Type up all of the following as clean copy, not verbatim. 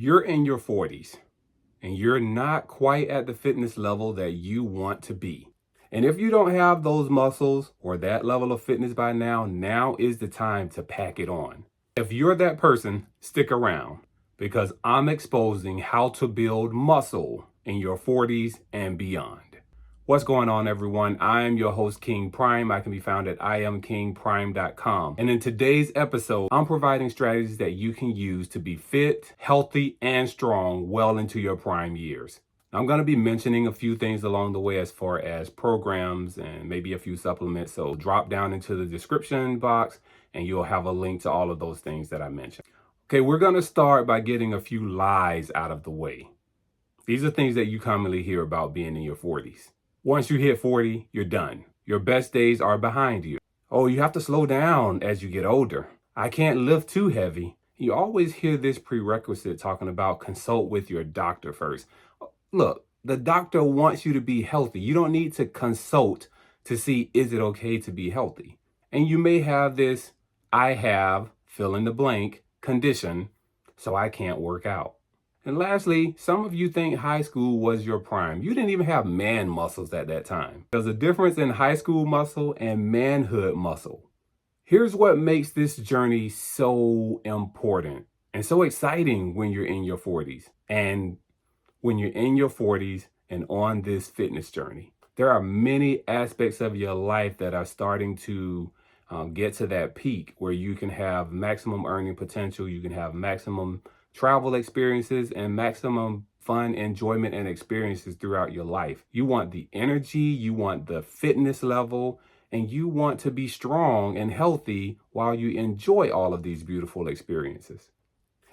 you're in your 40s and you're not quite at the fitness level that you want to be. And if you don't have those muscles or that level of fitness by now is the time to pack it on. If you're that person, stick around because I'm exposing how to build muscle in your 40s and beyond. What's going on, everyone? I am your host, King Prime. I can be found at iamkingprime.com. And in today's episode, I'm providing strategies that you can use to be fit, healthy, and strong well into your prime years. I'm going to be mentioning a few things along the way as far as programs and maybe a few supplements. So drop down into the description box and you'll have a link to all of those things that I mentioned. Okay, we're going to start by getting a few lies out of the way. These are things that you commonly hear about being in your 40s. Once you hit 40, you're done. Your best days are behind you. Oh, you have to slow down as you get older. I can't lift too heavy. You always hear this prerequisite talking about consult with your doctor first. Look, the doctor wants you to be healthy. You don't need to consult to see is it okay to be healthy. And you may have this, I have, fill in the blank, condition, so I can't work out. And lastly, some of you think high school was your prime. You didn't even have man muscles at that time. There's a difference in high school muscle and manhood muscle. Here's what makes this journey so important and so exciting when you're in your 40s and when you're in your 40s and on this fitness journey. There are many aspects of your life that are starting to get to that peak where you can have maximum earning potential, you can have maximum travel experiences and maximum fun, enjoyment, and experiences throughout your life. You want the energy, you want the fitness level, and you want to be strong and healthy while you enjoy all of these beautiful experiences.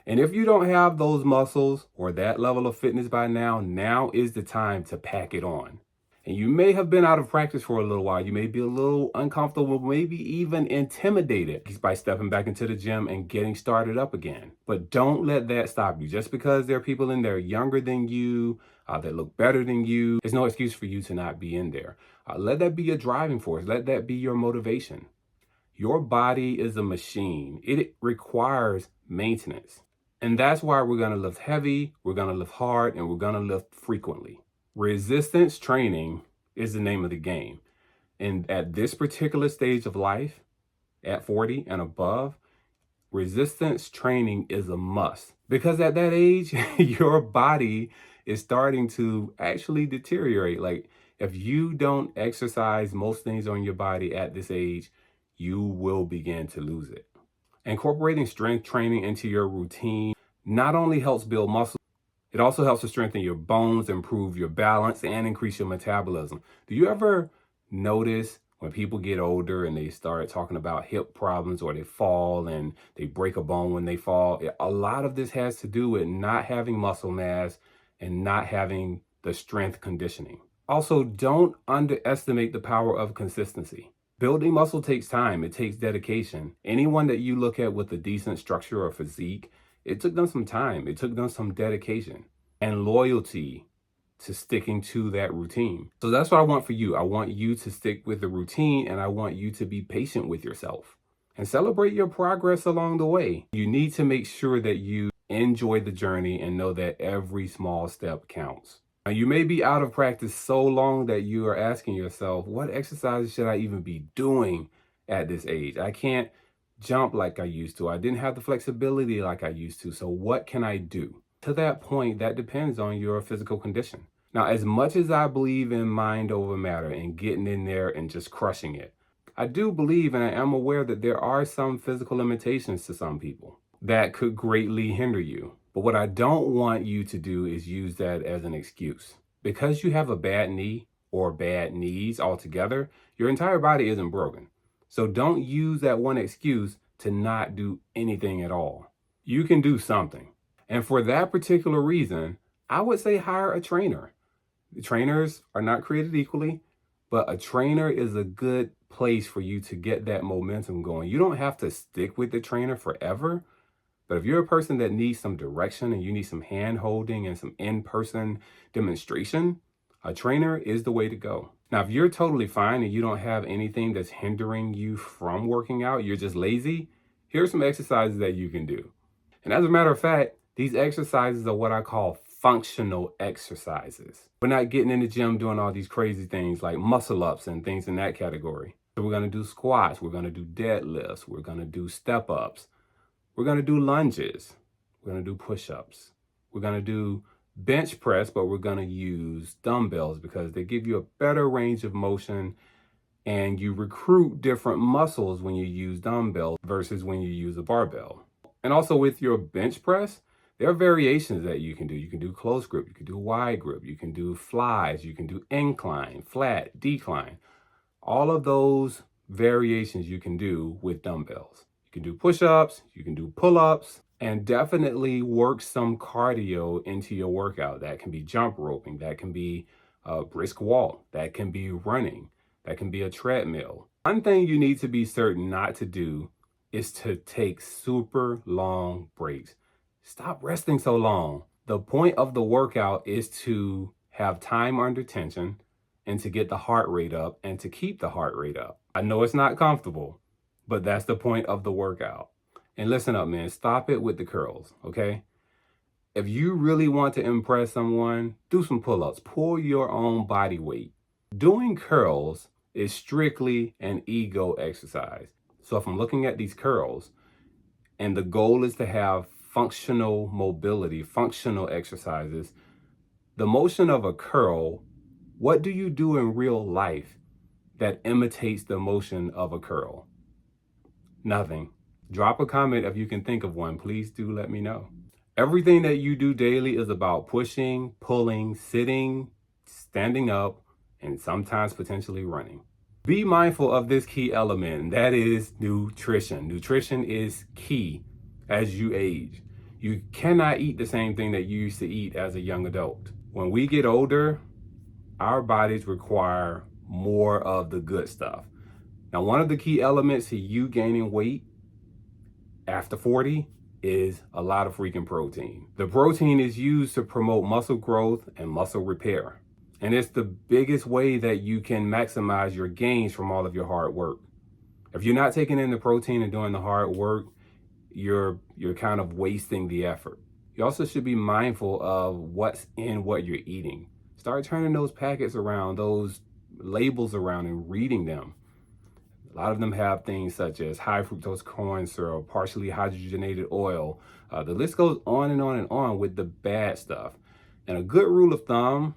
And if you don't have those muscles or that level of fitness by now is the time to pack it on. And you may have been out of practice for a little while. You may be a little uncomfortable, maybe even intimidated by stepping back into the gym and getting started up again. But don't let that stop you. Just because there are people in there younger than you, that look better than you, there's no excuse for you to not be in there. Let that be your driving force. Let that be your motivation. Your body is a machine. It requires maintenance. And that's why we're going to lift heavy, we're going to lift hard, and we're going to lift frequently. Resistance training is the name of the game. And at this particular stage of life, at 40 and above, resistance training is a must. Because at that age, your body is starting to actually deteriorate. Like if you don't exercise most things on your body at this age, you will begin to lose it. Incorporating strength training into your routine not only helps build muscle, it also helps to strengthen your bones, improve your balance, and increase your metabolism. Do you ever notice when people get older and they start talking about hip problems or they fall and they break a bone when they fall? A lot of this has to do with not having muscle mass and not having the strength conditioning. Also, don't underestimate the power of consistency. Building muscle takes time. It takes dedication. Anyone that you look at with a decent structure or physique, it took them some time. It took them some dedication and loyalty to sticking to that routine. So that's what I want for you. I want you to stick with the routine and I want you to be patient with yourself and celebrate your progress along the way. You need to make sure that you enjoy the journey and know that every small step counts. Now, you may be out of practice so long that you are asking yourself, what exercises should I even be doing at this age? I can't jump like I used to. I didn't have the flexibility like I used to. So what can I do? To that point, that depends on your physical condition. Now, as much as I believe in mind over matter and getting in there and just crushing it, I do believe and I am aware that there are some physical limitations to some people that could greatly hinder you. But what I don't want you to do is use that as an excuse. Because you have a bad knee or bad knees altogether, your entire body isn't broken. So don't use that one excuse to not do anything at all. You can do something. And for that particular reason, I would say hire a trainer. The trainers are not created equally, but a trainer is a good place for you to get that momentum going. You don't have to stick with the trainer forever, but if you're a person that needs some direction and you need some hand holding and some in-person demonstration, a trainer is the way to go. Now, if you're totally fine and you don't have anything that's hindering you from working out, you're just lazy, here's some exercises that you can do. And as a matter of fact, These exercises are what I call functional exercises. We're not getting in the gym doing all these crazy things like muscle ups and things in that category. So we're going to do squats, we're going to do deadlifts, we're going to do step ups, we're going to do lunges, we're going to do push ups, we're going to do bench press, but we're going to use dumbbells because they give you a better range of motion and you recruit different muscles when you use dumbbells versus when you use a barbell. And also with your bench press, there are variations that you can do. You can do close grip, you can do wide grip, you can do flies, you can do incline, flat, decline. All of those variations you can do with dumbbells. You can do push-ups, you can do pull-ups, and definitely work some cardio into your workout. That can be jump roping, that can be a brisk walk, that can be running, that can be a treadmill. One thing you need to be certain not to do is to take super long breaks. Stop resting so long. The point of the workout is to have time under tension and to get the heart rate up and to keep the heart rate up. I know it's not comfortable, but that's the point of the workout. And listen up, man, stop it with the curls, okay? If you really want to impress someone, do some pull-ups, pull your own body weight. Doing curls is strictly an ego exercise. So if I'm looking at these curls and the goal is to have functional mobility, functional exercises, the motion of a curl, what do you do in real life that imitates the motion of a curl? Nothing. Drop a comment if you can think of one. Please do let me know. Everything that you do daily is about pushing, pulling, sitting, standing up, and sometimes potentially running. Be mindful of this key element, and that is nutrition. Nutrition is key as you age. You cannot eat the same thing that you used to eat as a young adult. When we get older, our bodies require more of the good stuff. Now, one of the key elements to you gaining weight after 40 is a lot of freaking protein. The protein is used to promote muscle growth and muscle repair. And it's the biggest way that you can maximize your gains from all of your hard work. If you're not taking in the protein and doing the hard work, you're kind of wasting the effort. You also should be mindful of what's in what you're eating. Start turning those packets around, those labels around, and reading them. A lot of them have things such as high fructose corn syrup, partially hydrogenated oil. The list goes on and on and on with the bad stuff. And a good rule of thumb,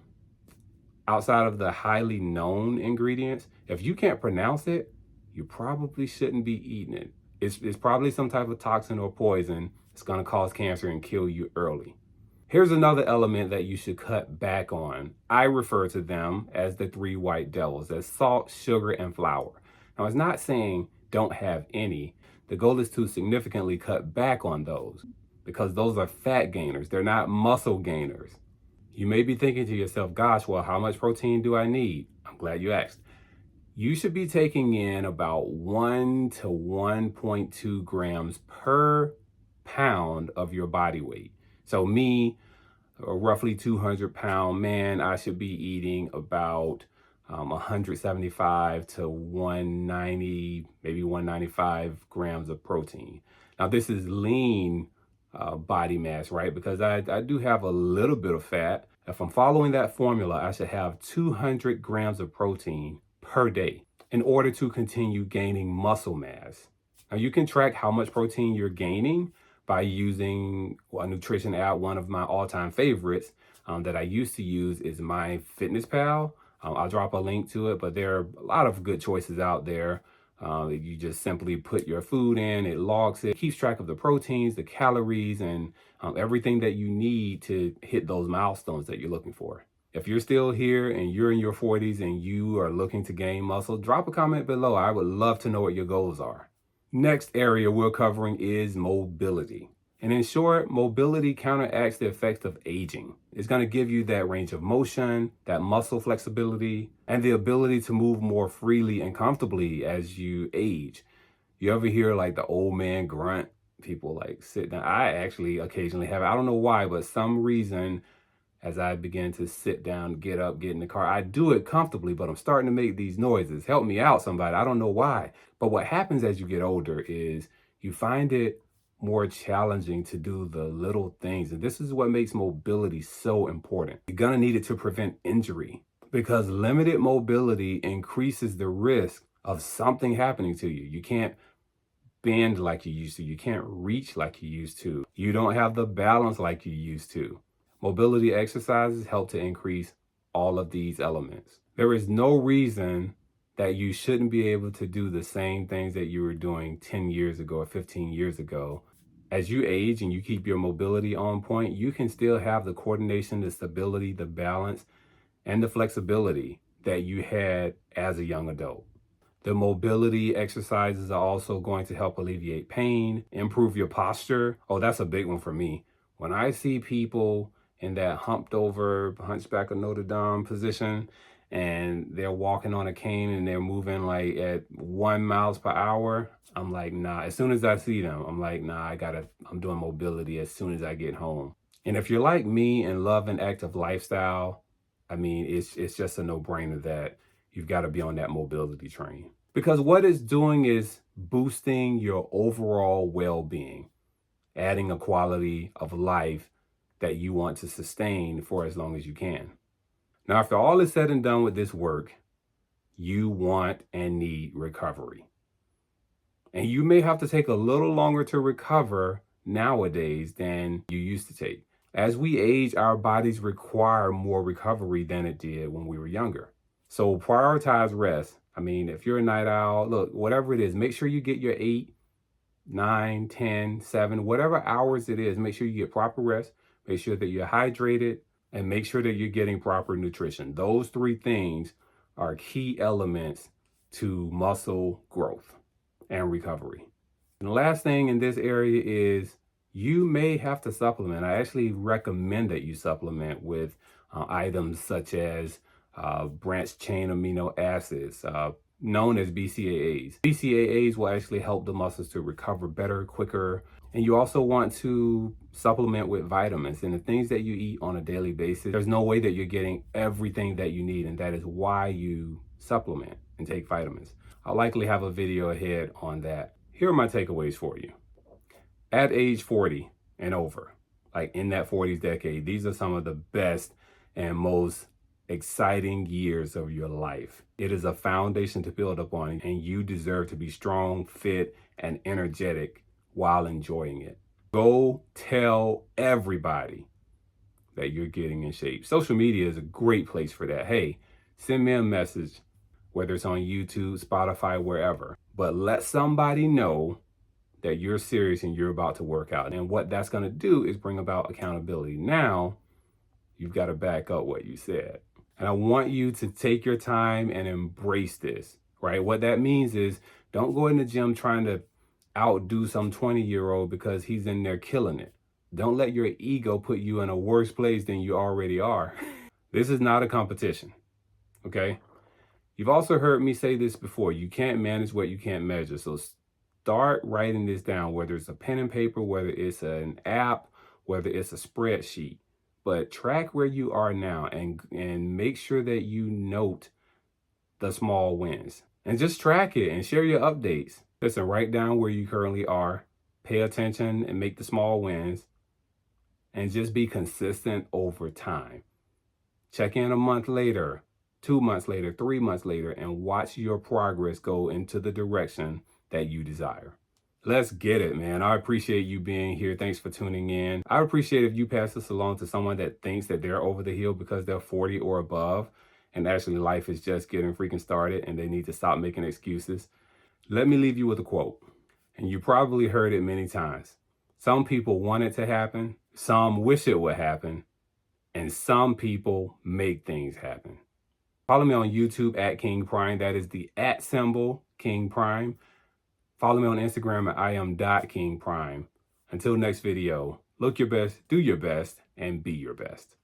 outside of the highly known ingredients, if you can't pronounce it, you probably shouldn't be eating it. It's probably some type of toxin or poison that's going to cause cancer and kill you early. Here's another element that you should cut back on. I refer to them as the three white devils, as salt, sugar, and flour. Now, it's not saying don't have any. The goal is to significantly cut back on those because those are fat gainers. They're not muscle gainers. You may be thinking to yourself, gosh, well, how much protein do I need? I'm glad you asked. You should be taking in about 1 to 1.2 grams per pound of your body weight. So me, a roughly 200-pound man, I should be eating about 175 to 190, maybe 195 grams of protein. Now, this is lean body mass, right? Because I do have a little bit of fat. If I'm following that formula, I should have 200 grams of protein per day in order to continue gaining muscle mass. Now, you can track how much protein you're gaining by using a nutrition app. One of my all-time favorites that I used to use is MyFitnessPal. I'll drop a link to it, but there are a lot of good choices out there. You just simply put your food in, it logs it, keeps track of the proteins, the calories, and everything that you need to hit those milestones that you're looking for. If you're still here and you're in your 40s and you are looking to gain muscle, drop a comment below. I would love to know what your goals are. Next area we're covering is mobility. And in short, mobility counteracts the effects of aging. It's going to give you that range of motion, that muscle flexibility, and the ability to move more freely and comfortably as you age. You ever hear like the old man grunt? People like sit down. I actually occasionally have it. I don't know why, but some reason as I begin to sit down, get up, get in the car, I do it comfortably, but I'm starting to make these noises. Help me out, somebody. I don't know why. But what happens as you get older is you find it more challenging to do the little things. And this is what makes mobility so important. You're gonna need it to prevent injury because limited mobility increases the risk of something happening to you. You can't bend like you used to. You can't reach like you used to. You don't have the balance like you used to. Mobility exercises help to increase all of these elements. There is no reason that you shouldn't be able to do the same things that you were doing 10 years ago or 15 years ago. As you age and you keep your mobility on point, you can still have the coordination, the stability, the balance, and the flexibility that you had as a young adult. The mobility exercises are also going to help alleviate pain, improve your posture. Oh, that's a big one for me. When I see people in that humped over, hunchback of Notre Dame position, and they're walking on a cane and they're moving like at 1 miles per hour, I'm like, nah. As soon as I see them, I'm like, nah, I'm doing mobility as soon as I get home. And if you're like me and love an active lifestyle, I mean, it's just a no-brainer that you've got to be on that mobility train. Because what it's doing is boosting your overall well-being, adding a quality of life that you want to sustain for as long as you can. Now, after all is said and done with this work, you want and need recovery. And you may have to take a little longer to recover nowadays than you used to take. As we age, our bodies require more recovery than it did when we were younger. So prioritize rest. I mean, if you're a night owl, look, whatever it is, make sure you get your 8, 9, 10, 7, whatever hours it is, make sure you get proper rest, make sure that you're hydrated, and make sure that you're getting proper nutrition. Those 3 things are key elements to muscle growth and recovery. And the last thing in this area is you may have to supplement. I actually recommend that you supplement with items such as branched chain amino acids, known as BCAAs. BCAAs will actually help the muscles to recover better, quicker. And you also want to supplement with vitamins and the things that you eat on a daily basis. There's no way that you're getting everything that you need, and that is why you supplement and take vitamins. I'll likely have a video ahead on that. Here are my takeaways for you. At age 40 and over, like in that 40s decade, these are some of the best and most exciting years of your life. It is a foundation to build upon, and you deserve to be strong, fit, and energetic while enjoying it. Go tell everybody that you're getting in shape. Social media is a great place for that. Hey, send me a message, whether it's on YouTube, Spotify, wherever, but let somebody know that you're serious and you're about to work out. And what that's going to do is bring about accountability. Now, you've got to back up what you said. And I want you to take your time and embrace this, right? What that means is don't go in the gym trying to outdo some 20-year-old because he's in there killing it. Don't let your ego put you in a worse place than you already are. This is not a competition, okay? You've also heard me say this before. You can't manage what you can't measure. So start writing this down, whether it's a pen and paper, whether it's an app, whether it's a spreadsheet. But track where you are now and make sure that you note the small wins. And just track it and share your updates. Listen, write down where you currently are, pay attention and make the small wins, and just be consistent over time. Check in a month later, 2 months later, 3 months later, and watch your progress go into the direction that you desire. Let's get it, man. I appreciate you being here. Thanks for tuning in. I appreciate if you pass this along to someone that thinks that they're over the hill because they're 40 or above, and actually life is just getting freaking started and they need to stop making excuses. Let me leave you with a quote, and you probably heard it many times. Some people want it to happen, some wish it would happen, and some people make things happen. Follow me on YouTube at King Prime. That is the @ symbol, King Prime. Follow me on Instagram at @Iam.KingPrime. Until next video, look your best, do your best, and be your best.